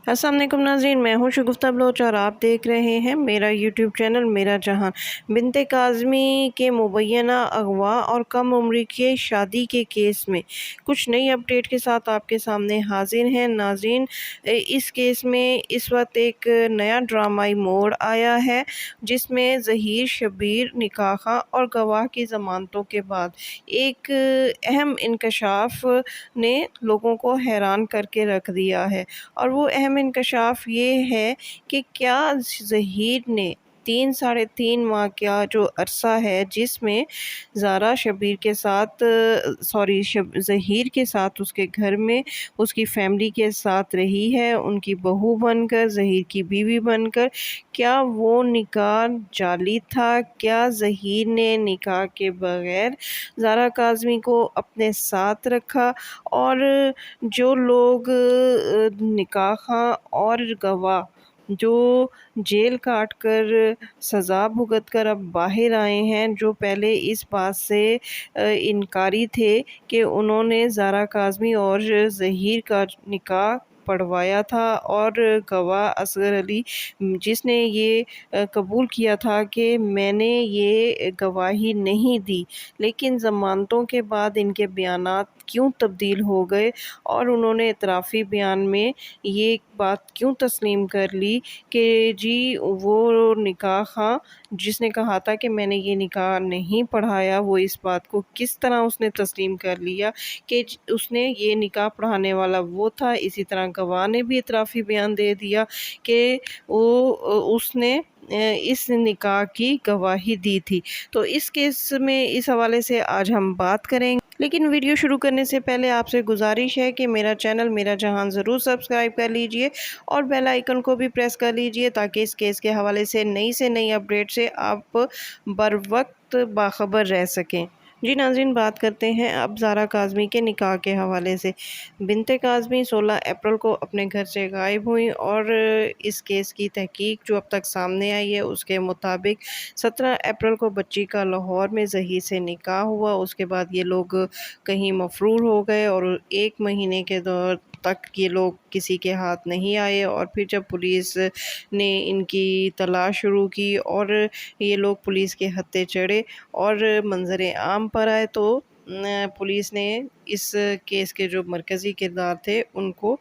السلام علیکم ناظرین، میں ہوں شگفتہ بلوچ اور آپ دیکھ رہے ہیں میرا یوٹیوب چینل میرا جہاں۔ بنت کاظمی کے مبینہ اغوا اور کم عمری کے شادی کے کیس میں کچھ نئی اپڈیٹ کے ساتھ آپ کے سامنے حاضر ہیں ناظرین۔ اس کیس میں اس وقت ایک نیا ڈرامائی موڑ آیا ہے جس میں ظہیر شبیر نکاح خواں اور گواہ کی ضمانتوں کے بعد ایک اہم انکشاف نے لوگوں کو حیران کر کے رکھ دیا ہے، اور وہ اہم انکشاف یہ ہے کہ کیا ظہیر نے 3 ساڑھے 3 ماہ کا جو عرصہ ہے جس میں زارا شبیر کے ساتھ ظہیر کے ساتھ اس کے گھر میں اس کی فیملی کے ساتھ رہی ہے، ان کی بہو بن کر، ظہیر کی بیوی بن کر، کیا وہ نکاح جعلی تھا؟ کیا ظہیر نے نکاح کے بغیر زارا کاظمی کو اپنے ساتھ رکھا؟ اور جو لوگ نکاح خواں اور گواہ جو جیل کاٹ کر سزا بھگت کر اب باہر آئے ہیں، جو پہلے اس بات سے انکاری تھے کہ انہوں نے زارا کاظمی اور ظہیر کا نکاح پڑھوایا تھا، اور گواہ اصغر علی جس نے یہ قبول کیا تھا کہ میں نے یہ گواہی نہیں دی، لیکن ضمانتوں کے بعد ان کے بیانات کیوں تبدیل ہو گئے اور انہوں نے اعترافی بیان میں یہ بات کیوں تسلیم کر لی کہ جی وہ نکاح خواں جس نے کہا تھا کہ میں نے یہ نکاح نہیں پڑھایا، وہ اس بات کو کس طرح اس نے تسلیم کر لیا کہ اس نے یہ نکاح پڑھانے والا وہ تھا۔ اسی طرح گواہ نے بھی اعترافی بیان دے دیا کہ اس نے اس نکاح کی گواہی دی تھی۔ تو اس کیس میں اس حوالے سے آج ہم بات کریں گے، لیکن ویڈیو شروع کرنے سے پہلے آپ سے گزارش ہے کہ میرا چینل میرا جہان ضرور سبسکرائب کر لیجئے اور بیل آئیکن کو بھی پریس کر لیجئے تاکہ اس کیس کے حوالے سے نئی اپڈیٹ سے آپ بر وقت باخبر رہ سکیں۔ جی ناظرین، بات کرتے ہیں اب زارا کاظمی کے نکاح کے حوالے سے۔ بنت کاظمی 16 اپریل کو اپنے گھر سے غائب ہوئیں، اور اس کیس کی تحقیق جو اب تک سامنے آئی ہے اس کے مطابق 17 اپریل کو بچی کا لاہور میں ظہیر سے نکاح ہوا۔ اس کے بعد یہ لوگ کہیں مفرور ہو گئے اور 1 مہینے کے دور تک یہ لوگ کسی کے ہاتھ نہیں آئے، اور پھر جب پولیس نے ان کی تلاش شروع کی اور یہ لوگ پولیس کے ہتھے چڑھے اور منظر عام پر آئے، تو پولیس نے اس کیس کے جو مرکزی کردار تھے ان کو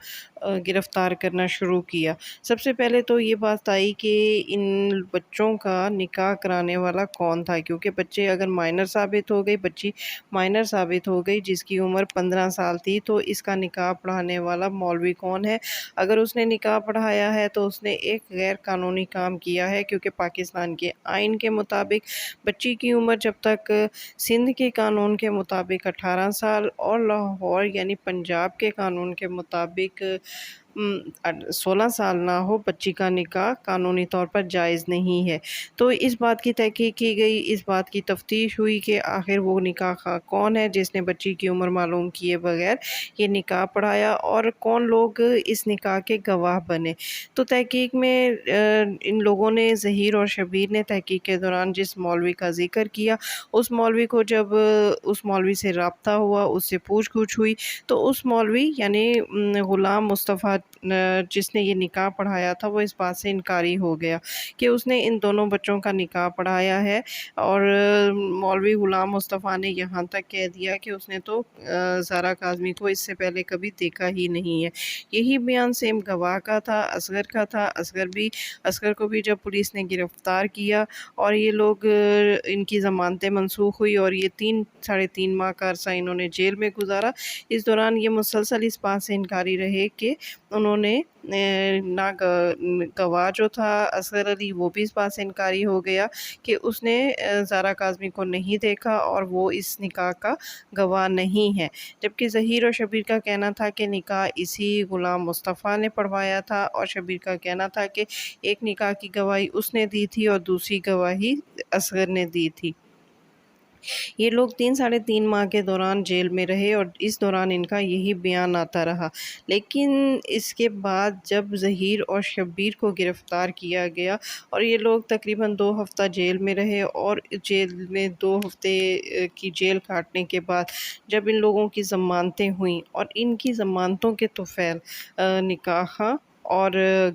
گرفتار کرنا شروع کیا۔ سب سے پہلے تو یہ بات آئی کہ ان بچوں کا نکاح کرانے والا کون تھا، کیونکہ بچے اگر مائنر ثابت ہو گئی، بچی مائنر ثابت ہو گئی جس کی عمر 15 سال تھی، تو اس کا نکاح پڑھانے والا مولوی کون ہے؟ اگر اس نے نکاح پڑھایا ہے تو اس نے ایک غیر قانونی کام کیا ہے، کیونکہ پاکستان کے آئین کے مطابق بچی کی عمر جب تک سندھ کے قانون کے مطابق 18 سال اور لاہور یعنی پنجاب کے قانون کے مطابق 16 سال نہ ہو، بچی کا نکاح قانونی طور پر جائز نہیں ہے۔ تو اس بات کی تحقیق کی گئی، اس بات کی تفتیش ہوئی کہ آخر وہ نکاح خواں کون ہے جس نے بچی کی عمر معلوم کیے بغیر یہ نکاح پڑھایا، اور کون لوگ اس نکاح کے گواہ بنے۔ تو تحقیق میں ان لوگوں نے، ظہیر اور شبیر نے تحقیق کے دوران جس مولوی کا ذکر کیا، اس مولوی کو جب اس مولوی سے رابطہ ہوا، اس سے پوچھ گچھ ہوئی، تو اس مولوی یعنی غلام مصطفیٰ جس نے یہ نکاح پڑھایا تھا، وہ اس بات سے انکاری ہو گیا کہ اس نے ان دونوں بچوں کا نکاح پڑھایا ہے، اور مولوی غلام مصطفیٰ نے یہاں تک کہہ دیا کہ اس نے تو زارا کاظمی کو اس سے پہلے کبھی دیکھا ہی نہیں ہے۔ یہی بیان سیم گواہ کا تھا، اصغر کا تھا۔ اصغر کو بھی جب پولیس نے گرفتار کیا اور یہ لوگ ان کی ضمانتیں منسوخ ہوئی اور یہ 3 ساڑھے 3 ماہ کا عرصہ انہوں نے جیل میں گزارا، اس دوران یہ مسلسل اس بات سے انکاری رہے کہ انہوں نے نہ گواہ جو تھا اصغر علی، وہ بھی اس بات سے انکاری ہو گیا کہ اس نے زارا کاظمی کو نہیں دیکھا اور وہ اس نکاح کا گواہ نہیں ہے، جبکہ ظہیر اور شبیر کا کہنا تھا کہ نکاح اسی غلام مصطفیٰ نے پڑھوایا تھا، اور شبیر کا کہنا تھا کہ ایک نکاح کی گواہی اس نے دی تھی اور دوسری گواہی اصغر نے دی تھی۔ یہ لوگ 3 ساڑھے 3 ماہ کے دوران جیل میں رہے اور اس دوران ان کا یہی بیان آتا رہا، لیکن اس کے بعد جب ظہیر اور شبیر کو گرفتار کیا گیا اور یہ لوگ تقریباً 2 ہفتہ جیل میں رہے، اور جیل میں 2 ہفتے کی جیل کاٹنے کے بعد جب ان لوگوں کی ضمانتیں ہوئیں اور ان کی ضمانتوں کے طفیل نکاح اور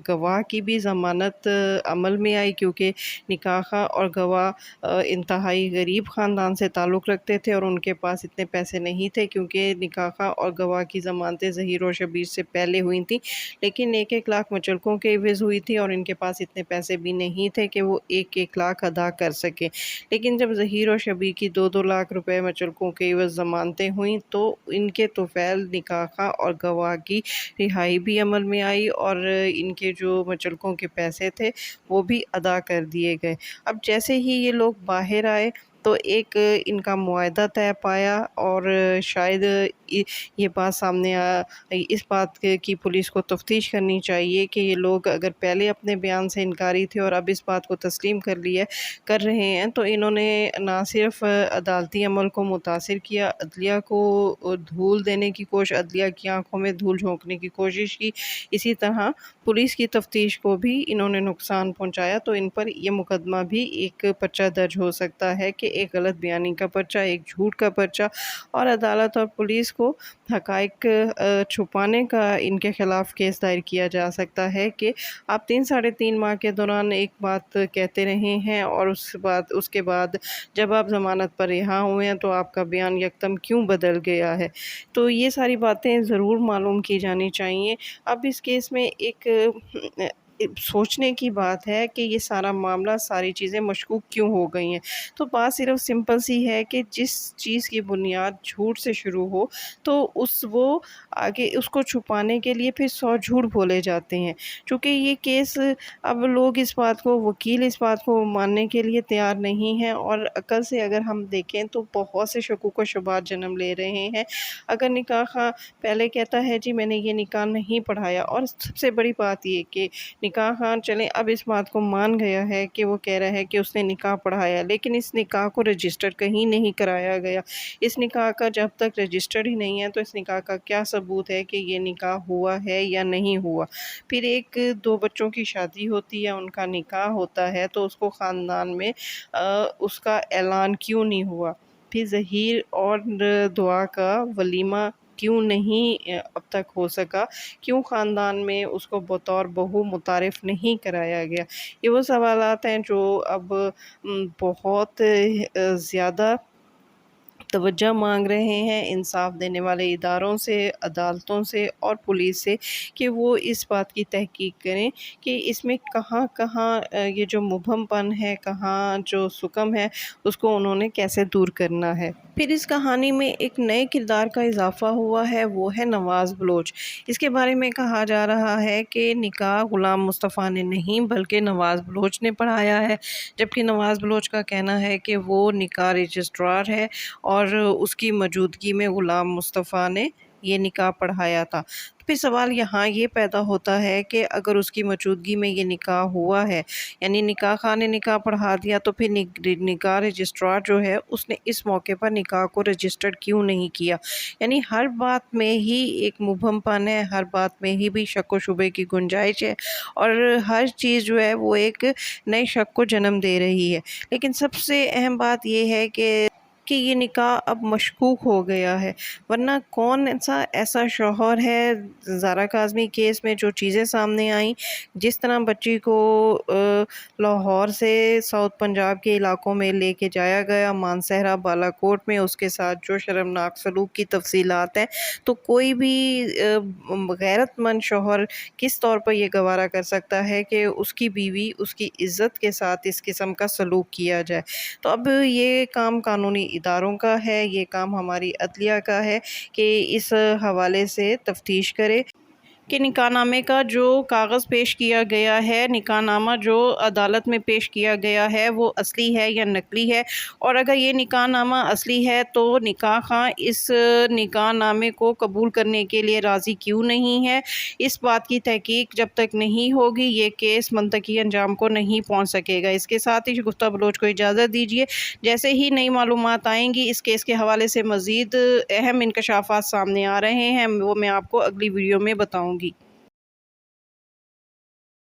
گواہ کی بھی ضمانت عمل میں آئی، کیونکہ نکاح خواہ اور گواہ انتہائی غریب خاندان سے تعلق رکھتے تھے اور ان کے پاس اتنے پیسے نہیں تھے، کیونکہ نکاح خواہ اور گواہ کی ضمانتیں ظہیر و شبیر سے پہلے ہوئی تھیں، لیکن 1-1 لاکھ مچلقوں کے عوض ہوئی تھی اور ان کے پاس اتنے پیسے بھی نہیں تھے کہ وہ 1-1 لاکھ ادا کر سکیں۔ لیکن جب ظہیر و شبیر کی 2-2 لاکھ روپے مچلقوں کے عوض ضمانتیں ہوئیں تو ان کے طفیل نکاح خواہ اور گواہ کی رہائی بھی عمل میں آئی اور ان کے جو مچلقوں کے پیسے تھے وہ بھی ادا کر دیے گئے۔ اب جیسے ہی یہ لوگ باہر آئے تو ایک ان کا معاہدہ طے پایا اور شاید یہ بات سامنے اس بات کی پولیس کو تفتیش کرنی چاہیے کہ یہ لوگ اگر پہلے اپنے بیان سے انکاری تھے اور اب اس بات کو تسلیم کر رہے ہیں تو انہوں نے نہ صرف عدالتی عمل کو متاثر کیا، عدلیہ کو دھول دینے کی کوشش، عدلیہ کی آنکھوں میں دھول جھونکنے کی کوشش کی، اسی طرح پولیس کی تفتیش کو بھی انہوں نے نقصان پہنچایا۔ تو ان پر یہ مقدمہ بھی ایک پرچہ درج ہو سکتا ہے کہ ایک غلط بیانی کا پرچہ، ایک جھوٹ کا پرچہ، اور عدالت اور پولیس کو حقائق چھپانے کا ان کے خلاف کیس دائر کیا جا سکتا ہے کہ آپ 3-3.5 ماہ کے دوران ایک بات کہتے رہے ہیں اور اس کے بعد جب آپ ضمانت پر رہا ہوئے ہیں تو آپ کا بیان یکدم کیوں بدل گیا ہے۔ تو یہ ساری باتیں ضرور معلوم کی جانی چاہیے۔ اب اس کیس میں ایک سوچنے کی بات ہے کہ یہ سارا معاملہ، ساری چیزیں مشکوک کیوں ہو گئی ہیں۔ تو بات صرف سمپل سی ہے کہ جس چیز کی بنیاد جھوٹ سے شروع ہو تو وہ آگے اس کو چھپانے کے لیے پھر 100 جھوٹ بولے جاتے ہیں۔ چونکہ یہ کیس اب لوگ وکیل اس بات کو ماننے کے لیے تیار نہیں ہیں، اور عقل سے اگر ہم دیکھیں تو بہت سے شکوک و شبہات جنم لے رہے ہیں۔ اگر نکاح خواہ پہلے کہتا ہے جی میں نے یہ نکاح نہیں پڑھایا، اور سب سے بڑی بات یہ کہ نکاح خواہ چلیں اب اس بات کو مان گیا ہے کہ وہ کہہ رہا ہے کہ اس نے نکاح پڑھایا، لیکن اس نکاح کو رجسٹر کہیں نہیں کرایا گیا۔ اس نکاح کا جب تک رجسٹر ہی نہیں ہے تو اس نکاح کا کیا ثبوت ہے کہ یہ نکاح ہوا ہے یا نہیں ہوا۔ پھر 1-2 بچوں کی شادی ہوتی ہے، ان کا نکاح ہوتا ہے، تو اس کو خاندان میں اس کا اعلان کیوں نہیں ہوا؟ پھر ظہیر اور دعا کا ولیمہ کیوں نہیں اب تک ہو سکا؟ کیوں خاندان میں اس کو بطور بہو متعارف نہیں کرایا گیا؟ یہ وہ سوالات ہیں جو اب بہت زیادہ توجہ مانگ رہے ہیں انصاف دینے والے اداروں سے، عدالتوں سے اور پولیس سے، کہ وہ اس بات کی تحقیق کریں کہ اس میں کہاں کہاں یہ جو مبہم پن ہے، کہاں جو سکم ہے، اس کو انہوں نے کیسے دور کرنا ہے۔ پھر اس کہانی میں ایک نئے کردار کا اضافہ ہوا ہے، وہ ہے نواز بلوچ۔ اس کے بارے میں کہا جا رہا ہے کہ نکاح غلام مصطفیٰ نے نہیں بلکہ نواز بلوچ نے پڑھایا ہے، جبکہ نواز بلوچ کا کہنا ہے کہ وہ نکاح رجسٹرار ہے اور اس کی موجودگی میں غلام مصطفیٰ نے یہ نکاح پڑھایا تھا۔ پھر سوال یہاں یہ پیدا ہوتا ہے کہ اگر اس کی موجودگی میں یہ نکاح ہوا ہے، یعنی نکاح خواہ نے نکاح پڑھا دیا، تو پھر نکاح رجسٹرار جو ہے اس نے اس موقع پر نکاح کو رجسٹر کیوں نہیں کیا؟ یعنی ہر بات میں ہی ایک مبہم پن ہے، ہر بات میں ہی بھی شک و شبے کی گنجائش ہے، اور ہر چیز جو ہے وہ ایک نئے شک کو جنم دے رہی ہے۔ لیکن سب سے اہم بات یہ ہے کہ یہ نکاح اب مشکوک ہو گیا ہے، ورنہ کون سا ایسا شوہر ہے؟ زارا کاظمی کیس میں جو چیزیں سامنے آئیں، جس طرح بچی کو لاہور سے ساؤتھ پنجاب کے علاقوں میں لے کے جایا گیا، مانسہرہ بالا کوٹ میں اس کے ساتھ جو شرمناک سلوک کی تفصیلات ہیں، تو کوئی بھی غیرت مند شوہر کس طور پر یہ گوارا کر سکتا ہے کہ اس کی بیوی اس کی عزت کے ساتھ اس قسم کا سلوک کیا جائے؟ تو اب یہ کام قانونی اداروں کا ہے، یہ کام ہماری عدلیہ کا ہے کہ اس حوالے سے تفتیش کرے کہ نکاح نامے کا جو کاغذ پیش کیا گیا ہے، نکاح نامہ جو عدالت میں پیش کیا گیا ہے، وہ اصلی ہے یا نقلی ہے، اور اگر یہ نکاح نامہ اصلی ہے تو نکاح خواہ اس نکاح نامے کو قبول کرنے کے لیے راضی کیوں نہیں ہے؟ اس بات کی تحقیق جب تک نہیں ہوگی یہ کیس منطقی انجام کو نہیں پہنچ سکے گا۔ اس کے ساتھ ہی شگفتہ بلوچ کو اجازت دیجیے، جیسے ہی نئی معلومات آئیں گی اس کیس کے حوالے سے مزید اہم انکشافات سامنے آ رہے ہیں، وہ میں آپ کو اگلی ویڈیو میں بتاؤں گی۔